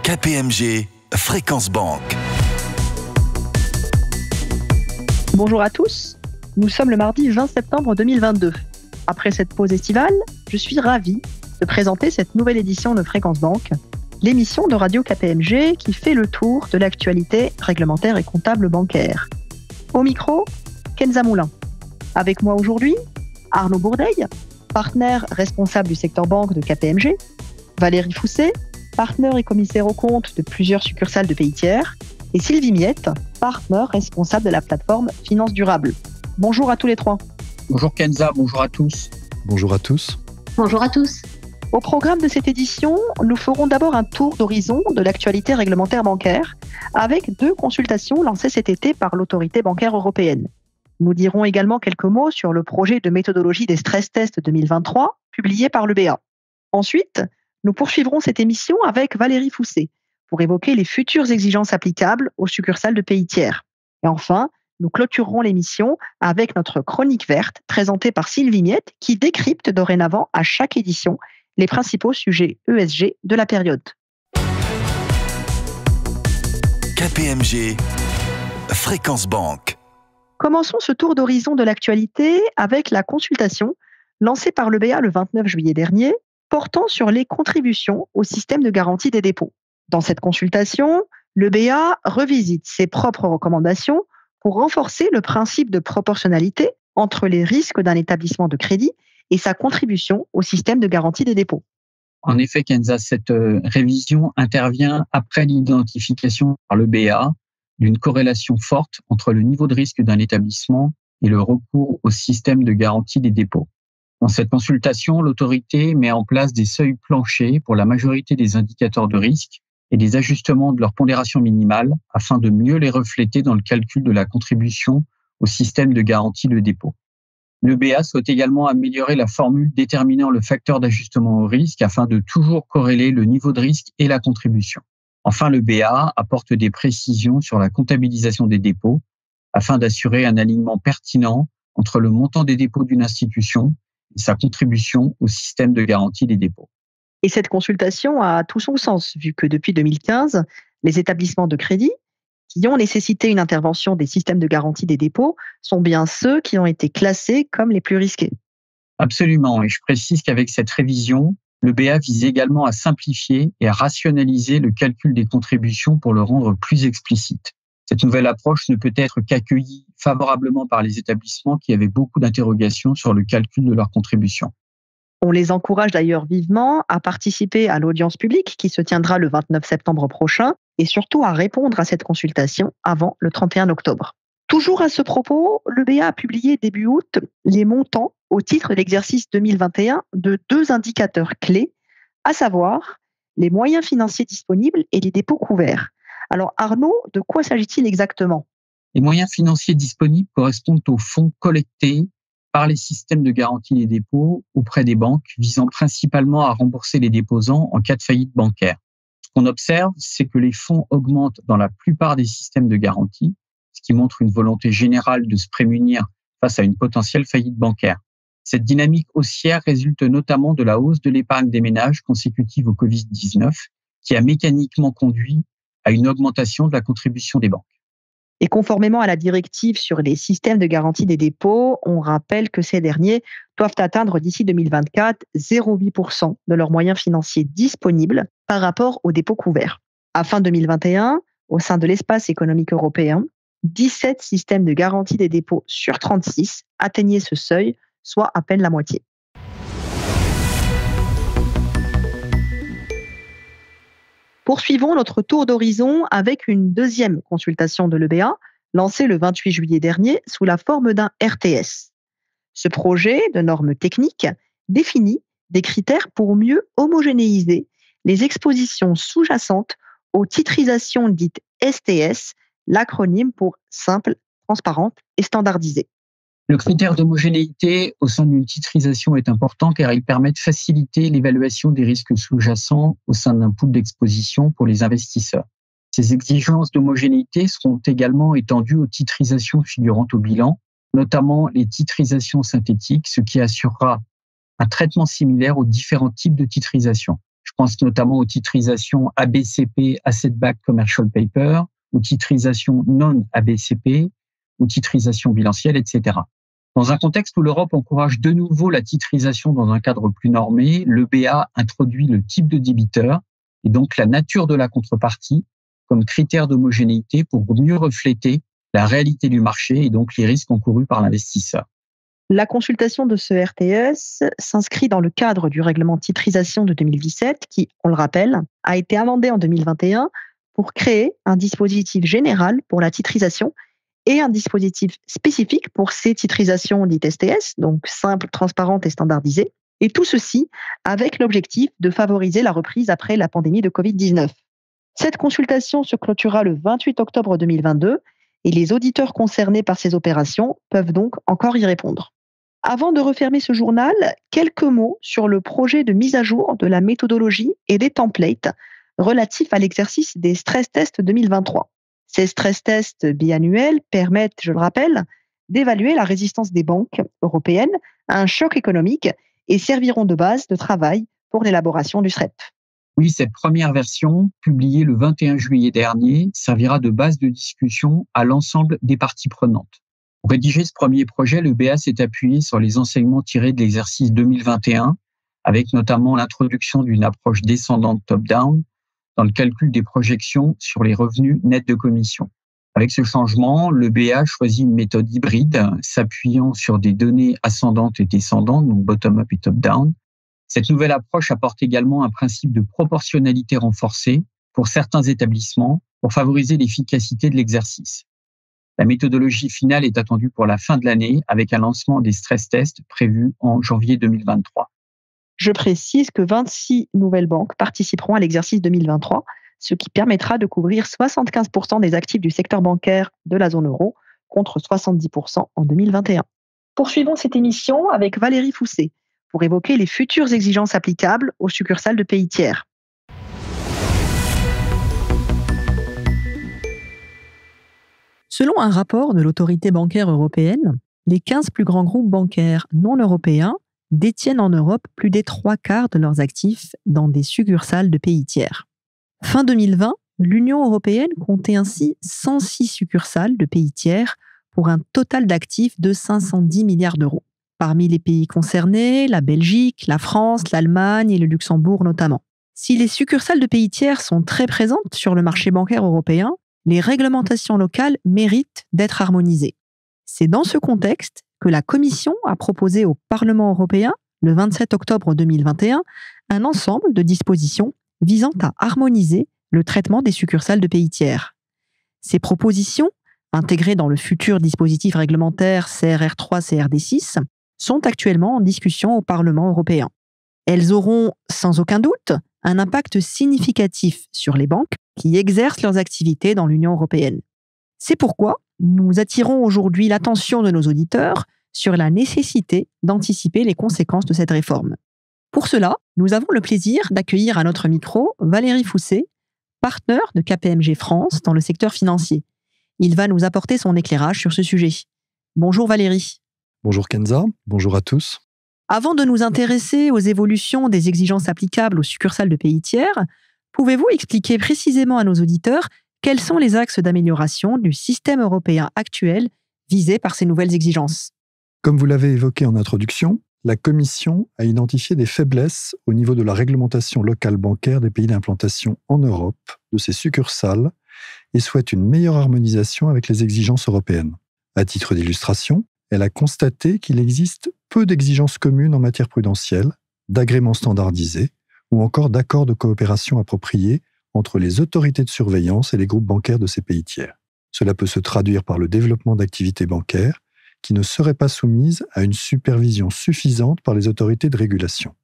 KPMG Fréquence Banque. Bonjour à tous, nous sommes le mardi 20 septembre 2022. Après cette pause estivale, je suis ravie de présenter cette nouvelle édition de Fréquence Banque, l'émission de Radio KPMG qui fait le tour de l'actualité réglementaire et comptable bancaire. Au micro, Kenza Moulin. Avec moi aujourd'hui, Arnaud Bourdeil, partenaire responsable du secteur banque de KPMG, Valérie Fousset, partenaire et commissaire aux comptes de plusieurs succursales de pays tiers, et Sylvie Miette, partenaire responsable de la plateforme Finance Durable. Bonjour à tous les trois. Bonjour Kenza, bonjour à tous. Bonjour à tous. Bonjour à tous. Au programme de cette édition, nous ferons d'abord un tour d'horizon de l'actualité réglementaire bancaire avec 2 consultations lancées cet été par l'autorité bancaire européenne. Nous dirons également quelques mots sur le projet de méthodologie des stress tests 2023 publié par l'EBA. Ensuite, nous poursuivrons cette émission avec Valérie Fousset pour évoquer les futures exigences applicables aux succursales de pays tiers. Et enfin, nous clôturerons l'émission avec notre chronique verte présentée par Sylvie Miette qui décrypte dorénavant à chaque édition les principaux sujets ESG de la période. KPMG Fréquence Banque. Commençons ce tour d'horizon de l'actualité avec la consultation lancée par l'EBA le 29 juillet dernier portant sur les contributions au système de garantie des dépôts. Dans cette consultation, l'EBA revisite ses propres recommandations pour renforcer le principe de proportionnalité entre les risques d'un établissement de crédit et sa contribution au système de garantie des dépôts. En effet, Kenza, cette révision intervient après l'identification par l'EBA d'une corrélation forte entre le niveau de risque d'un établissement et le recours au système de garantie des dépôts. Dans cette consultation, l'autorité met en place des seuils planchers pour la majorité des indicateurs de risque et des ajustements de leur pondération minimale afin de mieux les refléter dans le calcul de la contribution au système de garantie de dépôt. L'EBA souhaite également améliorer la formule déterminant le facteur d'ajustement au risque afin de toujours corréler le niveau de risque et la contribution. Enfin, l'EBA apporte des précisions sur la comptabilisation des dépôts afin d'assurer un alignement pertinent entre le montant des dépôts d'une institution et sa contribution au système de garantie des dépôts. Et cette consultation a tout son sens, vu que depuis 2015, les établissements de crédit qui ont nécessité une intervention des systèmes de garantie des dépôts sont bien ceux qui ont été classés comme les plus risqués. Absolument, et je précise qu'avec cette révision, l'EBA vise également à simplifier et à rationaliser le calcul des contributions pour le rendre plus explicite. Cette nouvelle approche ne peut être qu'accueillie favorablement par les établissements qui avaient beaucoup d'interrogations sur le calcul de leurs contributions. On les encourage d'ailleurs vivement à participer à l'audience publique qui se tiendra le 29 septembre prochain et surtout à répondre à cette consultation avant le 31 octobre. Toujours à ce propos, l'EBA a publié début août les montants au titre de l'exercice 2021 de 2 indicateurs clés, à savoir les moyens financiers disponibles et les dépôts couverts. Alors Arnaud, de quoi s'agit-il exactement ? Les moyens financiers disponibles correspondent aux fonds collectés par les systèmes de garantie des dépôts auprès des banques, visant principalement à rembourser les déposants en cas de faillite bancaire. Ce qu'on observe, c'est que les fonds augmentent dans la plupart des systèmes de garantie, ce qui montre une volonté générale de se prémunir face à une potentielle faillite bancaire. Cette dynamique haussière résulte notamment de la hausse de l'épargne des ménages consécutive au Covid-19, qui a mécaniquement conduit à une augmentation de la contribution des banques. Et conformément à la directive sur les systèmes de garantie des dépôts, on rappelle que ces derniers doivent atteindre d'ici 2024 0,8% de leurs moyens financiers disponibles par rapport aux dépôts couverts. À fin 2021, au sein de l'espace économique européen, 17 systèmes de garantie des dépôts sur 36 atteignaient ce seuil, soit à peine la moitié. Poursuivons notre tour d'horizon avec une deuxième consultation de l'EBA, lancée le 28 juillet dernier sous la forme d'un RTS. Ce projet de normes techniques définit des critères pour mieux homogénéiser les expositions sous-jacentes aux titrisations dites STS, l'acronyme pour simple, transparente et standardisée. Le critère d'homogénéité au sein d'une titrisation est important car il permet de faciliter l'évaluation des risques sous-jacents au sein d'un pool d'exposition pour les investisseurs. Ces exigences d'homogénéité seront également étendues aux titrisations figurantes au bilan, notamment les titrisations synthétiques, ce qui assurera un traitement similaire aux différents types de titrisation. Je pense notamment aux titrisations ABCP, Asset Backed Commercial Paper, aux titrisations non-ABCP, aux titrisations bilancielles, etc. Dans un contexte où l'Europe encourage de nouveau la titrisation dans un cadre plus normé, le BA introduit le type de débiteur et donc la nature de la contrepartie comme critère d'homogénéité pour mieux refléter la réalité du marché et donc les risques encourus par l'investisseur. La consultation de ce RTS s'inscrit dans le cadre du règlement de titrisation de 2017 qui, on le rappelle, a été amendé en 2021 pour créer un dispositif général pour la titrisation et un dispositif spécifique pour ces titrisations dites STS, donc simples, transparentes et standardisées. Et tout ceci avec l'objectif de favoriser la reprise après la pandémie de Covid-19. Cette consultation se clôturera le 28 octobre 2022 et les auditeurs concernés par ces opérations peuvent donc encore y répondre. Avant de refermer ce journal, quelques mots sur le projet de mise à jour de la méthodologie et des templates relatifs à l'exercice des stress tests 2023. Ces stress tests biannuels permettent, je le rappelle, d'évaluer la résistance des banques européennes à un choc économique et serviront de base de travail pour l'élaboration du SREP. Oui, cette première version, publiée le 21 juillet dernier, servira de base de discussion à l'ensemble des parties prenantes. Pour rédiger ce premier projet, le BA s'est appuyé sur les enseignements tirés de l'exercice 2021, avec notamment l'introduction d'une approche descendante top-down dans le calcul des projections sur les revenus nets de commission. Avec ce changement, le BA choisit une méthode hybride s'appuyant sur des données ascendantes et descendantes, donc bottom-up et top-down. Cette nouvelle approche apporte également un principe de proportionnalité renforcée pour certains établissements pour favoriser l'efficacité de l'exercice. La méthodologie finale est attendue pour la fin de l'année avec un lancement des stress tests prévu en janvier 2023. Je précise que 26 nouvelles banques participeront à l'exercice 2023, ce qui permettra de couvrir 75% des actifs du secteur bancaire de la zone euro contre 70% en 2021. Poursuivons cette émission avec Valérie Fousset pour évoquer les futures exigences applicables aux succursales de pays tiers. Selon un rapport de l'autorité bancaire européenne, les 15 plus grands groupes bancaires non européens détiennent en Europe plus des 3/4 de leurs actifs dans des succursales de pays tiers. Fin 2020, l'Union européenne comptait ainsi 106 succursales de pays tiers pour un total d'actifs de 510 milliards d'euros. Parmi les pays concernés, la Belgique, la France, l'Allemagne et le Luxembourg notamment. Si les succursales de pays tiers sont très présentes sur le marché bancaire européen, les réglementations locales méritent d'être harmonisées. C'est dans ce contexte que la Commission a proposé au Parlement européen, le 27 octobre 2021, un ensemble de dispositions visant à harmoniser le traitement des succursales de pays tiers. Ces propositions, intégrées dans le futur dispositif réglementaire CRR3 CRD6, sont actuellement en discussion au Parlement européen. Elles auront, sans aucun doute, un impact significatif sur les banques qui exercent leurs activités dans l'Union européenne. C'est pourquoi nous attirons aujourd'hui l'attention de nos auditeurs sur la nécessité d'anticiper les conséquences de cette réforme. Pour cela, nous avons le plaisir d'accueillir à notre micro Valérie Fousset, partenaire de KPMG France dans le secteur financier. Il va nous apporter son éclairage sur ce sujet. Bonjour Valérie. Bonjour Kenza, bonjour à tous. Avant de nous intéresser aux évolutions des exigences applicables aux succursales de pays tiers, pouvez-vous expliquer précisément à nos auditeurs quels sont les axes d'amélioration du système européen actuel visés par ces nouvelles exigences ? Comme vous l'avez évoqué en introduction, la Commission a identifié des faiblesses au niveau de la réglementation locale bancaire des pays d'implantation en Europe, de ces succursales, et souhaite une meilleure harmonisation avec les exigences européennes. À titre d'illustration, elle a constaté qu'il existe peu d'exigences communes en matière prudentielle, d'agréments standardisés ou encore d'accords de coopération appropriés entre les autorités de surveillance et les groupes bancaires de ces pays tiers. Cela peut se traduire par le développement d'activités bancaires qui ne seraient pas soumises à une supervision suffisante par les autorités de régulation.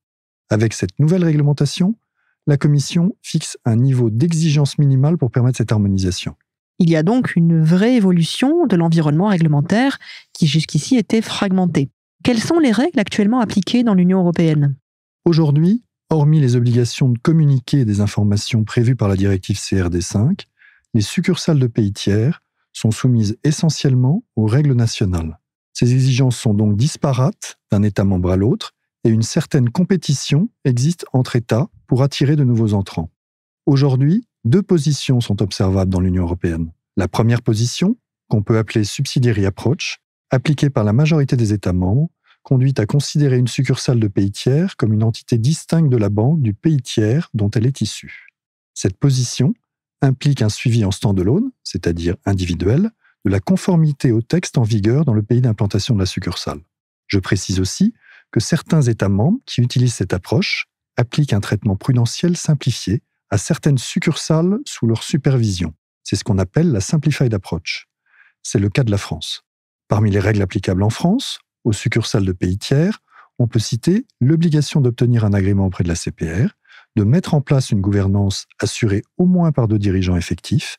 Avec cette nouvelle réglementation, la Commission fixe un niveau d'exigence minimale pour permettre cette harmonisation. Il y a donc une vraie évolution de l'environnement réglementaire qui jusqu'ici était fragmenté. Quelles sont les règles actuellement appliquées dans l'Union européenne ? Aujourd'hui, hormis les obligations de communiquer des informations prévues par la directive CRD5, les succursales de pays tiers sont soumises essentiellement aux règles nationales. Ces exigences sont donc disparates d'un État membre à l'autre et une certaine compétition existe entre États pour attirer de nouveaux entrants. Aujourd'hui, 2 positions sont observables dans l'Union européenne. La première position, qu'on peut appeler subsidiary approach, appliquée par la majorité des États membres, conduit à considérer une succursale de pays tiers comme une entité distincte de la banque du pays tiers dont elle est issue. Cette position implique un suivi en stand-alone, c'est-à-dire individuel, de la conformité au texte en vigueur dans le pays d'implantation de la succursale. Je précise aussi que certains États membres qui utilisent cette approche appliquent un traitement prudentiel simplifié à certaines succursales sous leur supervision. C'est ce qu'on appelle la Simplified Approach. C'est le cas de la France. Parmi les règles applicables en France, aux succursales de pays tiers, on peut citer l'obligation d'obtenir un agrément auprès de la CPR, de mettre en place une gouvernance assurée au moins par 2 dirigeants effectifs,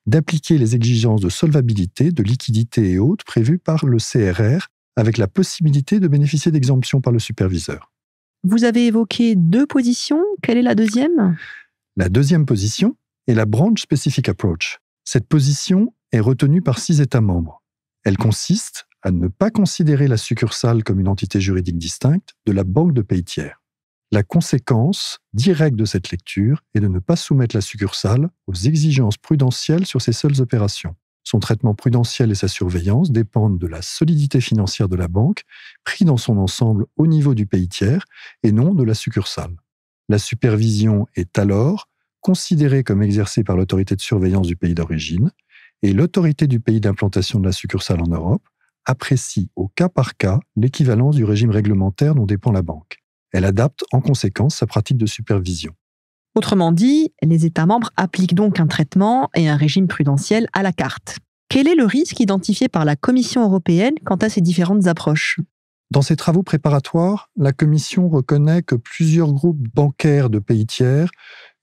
d'appliquer les exigences de solvabilité, de liquidité et autres prévues par le CRR, avec la possibilité de bénéficier d'exemptions par le superviseur. Vous avez évoqué 2 positions. Quelle est la deuxième ? La deuxième position est la Branch Specific Approach. Cette position est retenue par 6 États membres. Elle consiste à ne pas considérer la succursale comme une entité juridique distincte de la banque de pays tiers. La conséquence directe de cette lecture est de ne pas soumettre la succursale aux exigences prudentielles sur ses seules opérations. Son traitement prudentiel et sa surveillance dépendent de la solidité financière de la banque, pris dans son ensemble au niveau du pays tiers et non de la succursale. La supervision est alors considérée comme exercée par l'autorité de surveillance du pays d'origine et l'autorité du pays d'implantation de la succursale en Europe apprécie au cas par cas l'équivalence du régime réglementaire dont dépend la banque. Elle adapte en conséquence sa pratique de supervision. Autrement dit, les États membres appliquent donc un traitement et un régime prudentiel à la carte. Quel est le risque identifié par la Commission européenne quant à ces différentes approches ? Dans ses travaux préparatoires, la Commission reconnaît que plusieurs groupes bancaires de pays tiers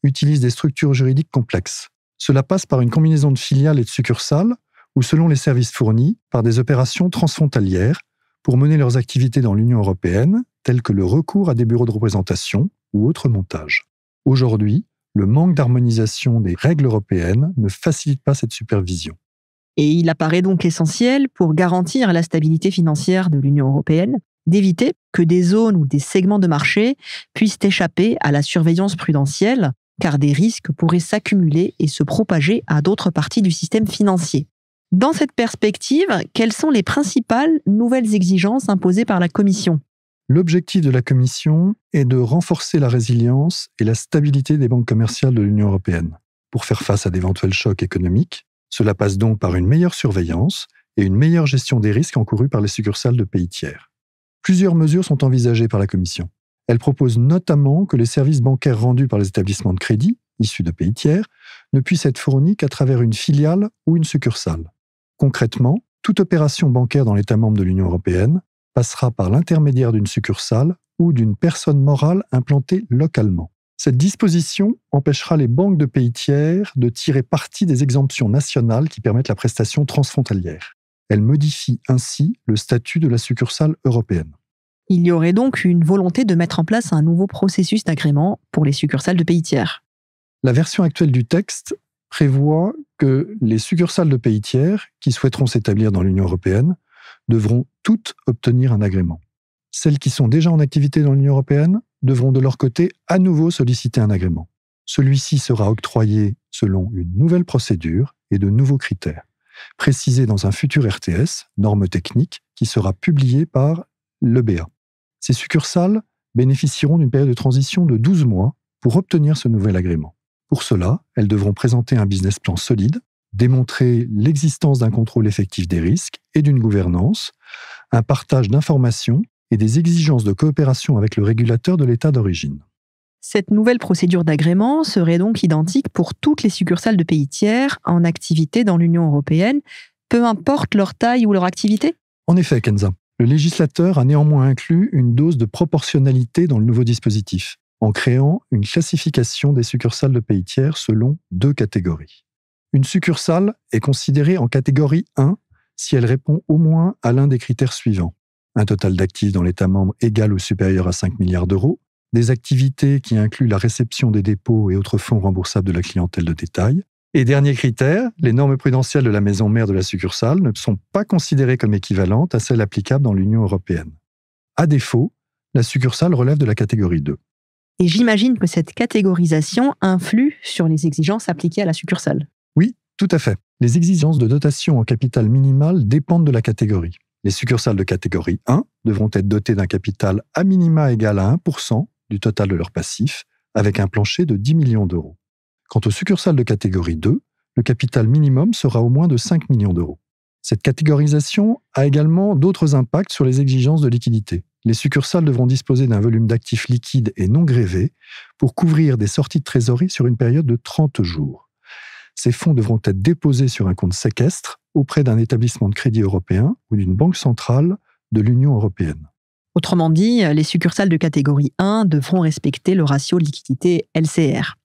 utilisent des structures juridiques complexes. Cela passe par une combinaison de filiales et de succursales, ou selon les services fournis, par des opérations transfrontalières pour mener leurs activités dans l'Union européenne, telles que le recours à des bureaux de représentation ou autres montages. Aujourd'hui, le manque d'harmonisation des règles européennes ne facilite pas cette supervision. Et il apparaît donc essentiel, pour garantir la stabilité financière de l'Union européenne, d'éviter que des zones ou des segments de marché puissent échapper à la surveillance prudentielle, car des risques pourraient s'accumuler et se propager à d'autres parties du système financier. Dans cette perspective, quelles sont les principales nouvelles exigences imposées par la Commission ? L'objectif de la Commission est de renforcer la résilience et la stabilité des banques commerciales de l'Union européenne. Pour faire face à d'éventuels chocs économiques, cela passe donc par une meilleure surveillance et une meilleure gestion des risques encourus par les succursales de pays tiers. Plusieurs mesures sont envisagées par la Commission. Elle propose notamment que les services bancaires rendus par les établissements de crédit, issus de pays tiers, ne puissent être fournis qu'à travers une filiale ou une succursale. Concrètement, toute opération bancaire dans l'État membre de l'Union européenne passera par l'intermédiaire d'une succursale ou d'une personne morale implantée localement. Cette disposition empêchera les banques de pays tiers de tirer parti des exemptions nationales qui permettent la prestation transfrontalière. Elle modifie ainsi le statut de la succursale européenne. Il y aurait donc une volonté de mettre en place un nouveau processus d'agrément pour les succursales de pays tiers. La version actuelle du texte prévoit que les succursales de pays tiers qui souhaiteront s'établir dans l'Union européenne devront toutes obtenir un agrément. Celles qui sont déjà en activité dans l'Union européenne devront de leur côté à nouveau solliciter un agrément. Celui-ci sera octroyé selon une nouvelle procédure et de nouveaux critères, précisés dans un futur RTS, norme technique, qui sera publié par l'EBA. Ces succursales bénéficieront d'une période de transition de 12 mois pour obtenir ce nouvel agrément. Pour cela, elles devront présenter un business plan solide, démontrer l'existence d'un contrôle effectif des risques et d'une gouvernance, un partage d'informations et des exigences de coopération avec le régulateur de l'État d'origine. Cette nouvelle procédure d'agrément serait donc identique pour toutes les succursales de pays tiers en activité dans l'Union européenne, peu importe leur taille ou leur activité ? En effet, Kenza, le législateur a néanmoins inclus une dose de proportionnalité dans le nouveau dispositif, en créant une classification des succursales de pays tiers selon 2 catégories. Une succursale est considérée en catégorie 1 si elle répond au moins à l'un des critères suivants. Un total d'actifs dans l'État membre égal ou supérieur à 5 milliards d'euros, des activités qui incluent la réception des dépôts et autres fonds remboursables de la clientèle de détail. Et dernier critère, les normes prudentielles de la maison mère de la succursale ne sont pas considérées comme équivalentes à celles applicables dans l'Union européenne. À défaut, La succursale relève de la catégorie 2. Et j'imagine que cette catégorisation influe sur les exigences appliquées à la succursale. Oui, tout à fait. Les exigences de dotation en capital minimal dépendent de la catégorie. Les succursales de catégorie 1 devront être dotées d'un capital à minima égal à 1% du total de leur passif, avec un plancher de 10 millions d'euros. Quant aux succursales de catégorie 2, le capital minimum sera au moins de 5 millions d'euros. Cette catégorisation a également d'autres impacts sur les exigences de liquidité. Les succursales devront disposer d'un volume d'actifs liquides et non grévés pour couvrir des sorties de trésorerie sur une période de 30 jours. Ces fonds devront être déposés sur un compte séquestre auprès d'un établissement de crédit européen ou d'une banque centrale de l'Union européenne. Autrement dit, les succursales de catégorie 1 devront respecter le ratio liquidité LCR.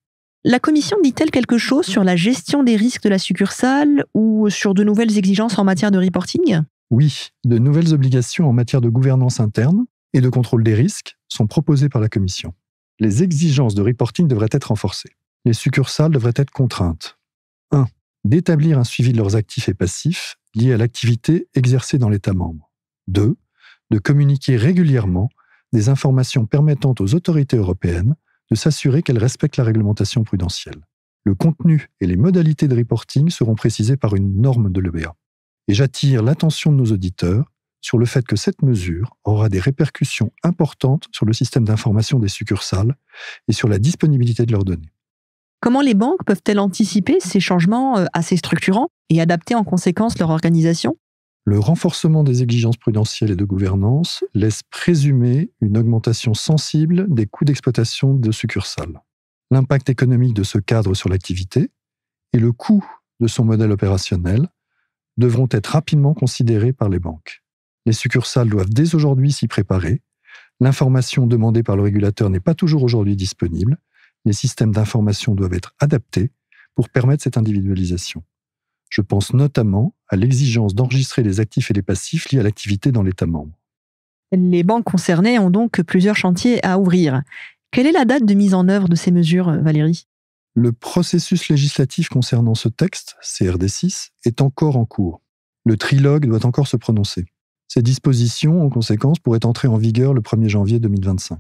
La Commission dit-elle quelque chose sur la gestion des risques de la succursale ou sur de nouvelles exigences en matière de reporting ? Oui, de nouvelles obligations en matière de gouvernance interne et de contrôle des risques sont proposées par la Commission. Les exigences de reporting devraient être renforcées. Les succursales devraient être contraintes. 1. D'établir un suivi de leurs actifs et passifs liés à l'activité exercée dans l'État membre. 2. De communiquer régulièrement des informations permettant aux autorités européennes de s'assurer qu'elles respectent la réglementation prudentielle. Le contenu et les modalités de reporting seront précisés par une norme de l'EBA. Et j'attire l'attention de nos auditeurs sur le fait que cette mesure aura des répercussions importantes sur le système d'information des succursales et sur la disponibilité de leurs données. Comment les banques peuvent-elles anticiper ces changements assez structurants et adapter en conséquence leur organisation ? Le renforcement des exigences prudentielles et de gouvernance laisse présumer une augmentation sensible des coûts d'exploitation de succursales. L'impact économique de ce cadre sur l'activité et le coût de son modèle opérationnel devront être rapidement considérés par les banques. Les succursales doivent dès aujourd'hui s'y préparer. L'information demandée par le régulateur n'est pas toujours aujourd'hui disponible. Les systèmes d'information doivent être adaptés pour permettre cette individualisation. Je pense notamment à l'exigence d'enregistrer les actifs et les passifs liés à l'activité dans l'État membre. Les banques concernées ont donc plusieurs chantiers à ouvrir. Quelle est la date de mise en œuvre de ces mesures, Valérie ? Le processus législatif concernant ce texte, CRD6, est encore en cours. Le trilogue doit encore se prononcer. Ces dispositions, en conséquence, pourraient entrer en vigueur le 1er janvier 2025.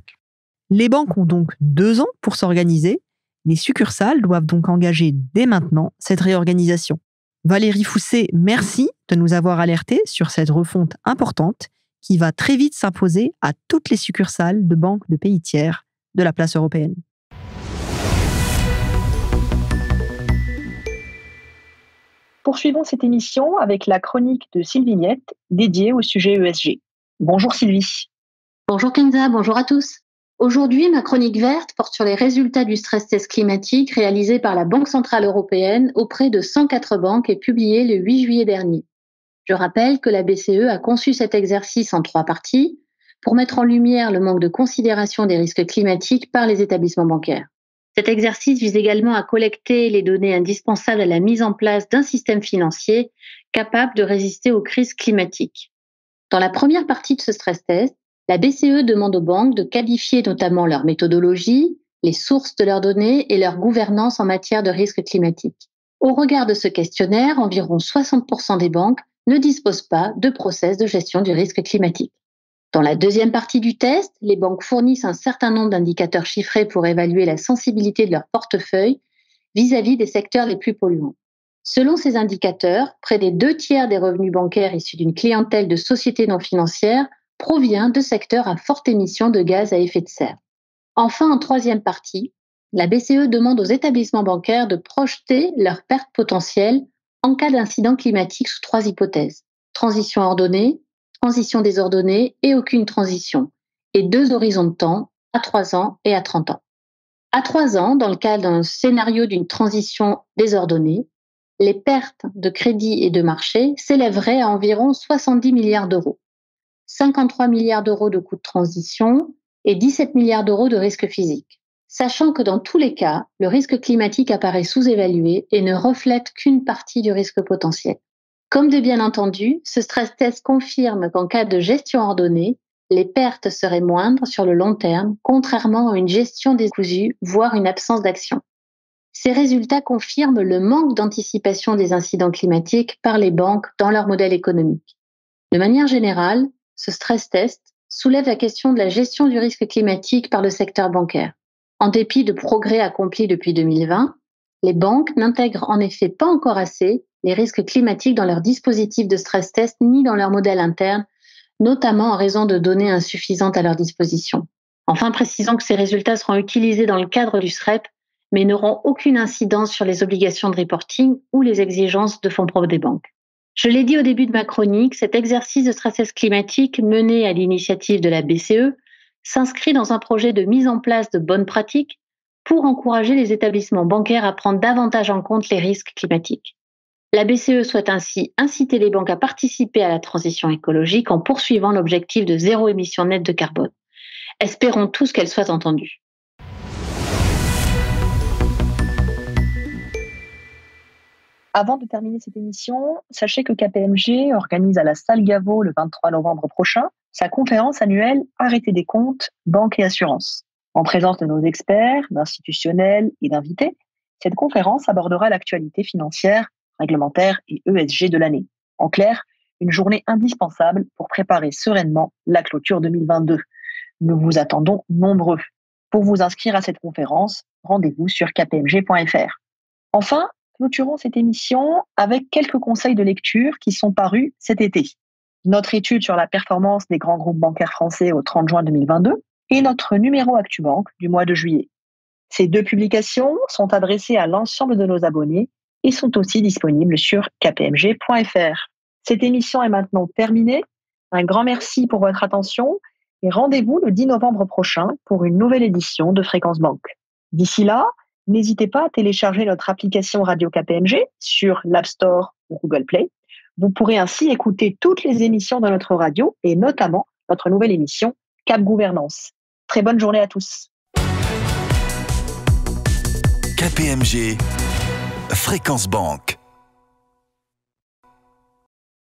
Les banques ont donc 2 ans pour s'organiser. Les succursales doivent donc engager dès maintenant cette réorganisation. Valérie Fousset, merci de nous avoir alertés sur cette refonte importante qui va très vite s'imposer à toutes les succursales de banques de pays tiers de la place européenne. Poursuivons cette émission avec la chronique de Sylvie Niette dédiée au sujet ESG. Bonjour Sylvie. Bonjour Kenza, bonjour à tous. Aujourd'hui, ma chronique verte porte sur les résultats du stress test climatique réalisé par la Banque centrale européenne auprès de 104 banques et publié le 8 juillet dernier. Je rappelle que la BCE a conçu cet exercice en 3 parties pour mettre en lumière le manque de considération des risques climatiques par les établissements bancaires. Cet exercice vise également à collecter les données indispensables à la mise en place d'un système financier capable de résister aux crises climatiques. Dans la première partie de ce stress test, la BCE demande aux banques de qualifier notamment leur méthodologie, les sources de leurs données et leur gouvernance en matière de risques climatiques. Au regard de ce questionnaire, environ 60% des banques ne disposent pas de process de gestion du risque climatique. Dans la deuxième partie du test, les banques fournissent un certain nombre d'indicateurs chiffrés pour évaluer la sensibilité de leur portefeuille vis-à-vis des secteurs les plus polluants. Selon ces indicateurs, près des 2/3 des revenus bancaires issus d'une clientèle de sociétés non financières provient de secteurs à forte émission de gaz à effet de serre. Enfin, en troisième partie, la BCE demande aux établissements bancaires de projeter leurs pertes potentielles en cas d'incident climatique sous 3 hypothèses. Transition ordonnée, transition désordonnée et aucune transition, et 2 horizons de temps, à 3 ans et à 30 ans. À 3 ans, dans le cas d'un scénario d'une transition désordonnée, les pertes de crédit et de marché s'élèveraient à environ 70 milliards d'euros, 53 milliards d'euros de coûts de transition et 17 milliards d'euros de risques physiques. Sachant que dans tous les cas, le risque climatique apparaît sous-évalué et ne reflète qu'une partie du risque potentiel. Comme de bien entendu, ce stress test confirme qu'en cas de gestion ordonnée, les pertes seraient moindres sur le long terme, contrairement à une gestion décousue, voire une absence d'action. Ces résultats confirment le manque d'anticipation des incidents climatiques par les banques dans leur modèle économique. De manière générale, ce stress test soulève la question de la gestion du risque climatique par le secteur bancaire. En dépit de progrès accomplis depuis 2020, les banques n'intègrent en effet pas encore assez les risques climatiques dans leurs dispositifs de stress test ni dans leur modèle interne, notamment en raison de données insuffisantes à leur disposition. Enfin, précisons que ces résultats seront utilisés dans le cadre du SREP, mais n'auront aucune incidence sur les obligations de reporting ou les exigences de fonds propres des banques. Je l'ai dit au début de ma chronique, cet exercice de stress test climatique mené à l'initiative de la BCE s'inscrit dans un projet de mise en place de bonnes pratiques pour encourager les établissements bancaires à prendre davantage en compte les risques climatiques. La BCE souhaite ainsi inciter les banques à participer à la transition écologique en poursuivant l'objectif de zéro émission nette de carbone. Espérons tous qu'elle soit entendue. Avant de terminer cette émission, sachez que KPMG organise à la Salle Gaveau le 23 novembre prochain sa conférence annuelle Arrêté des comptes, banque et assurance. En présence de nos experts, d'institutionnels et d'invités, cette conférence abordera l'actualité financière, réglementaire et ESG de l'année. En clair, une journée indispensable pour préparer sereinement la clôture 2022. Nous vous attendons nombreux. Pour vous inscrire à cette conférence, rendez-vous sur kpmg.fr. Enfin, clôturons cette émission avec quelques conseils de lecture qui sont parus cet été. Notre étude sur la performance des grands groupes bancaires français au 30 juin 2022 et notre numéro ActuBank du mois de juillet. Ces deux publications sont adressées à l'ensemble de nos abonnés et sont aussi disponibles sur kpmg.fr. Cette émission est maintenant terminée. Un grand merci pour votre attention et rendez-vous le 10 novembre prochain pour une nouvelle édition de Fréquence Banque. D'ici là, n'hésitez pas à télécharger notre application Radio KPMG sur l'App Store ou Google Play. Vous pourrez ainsi écouter toutes les émissions de notre radio et notamment notre nouvelle émission Cap Gouvernance. Très bonne journée à tous. KPMG, Fréquence Banque.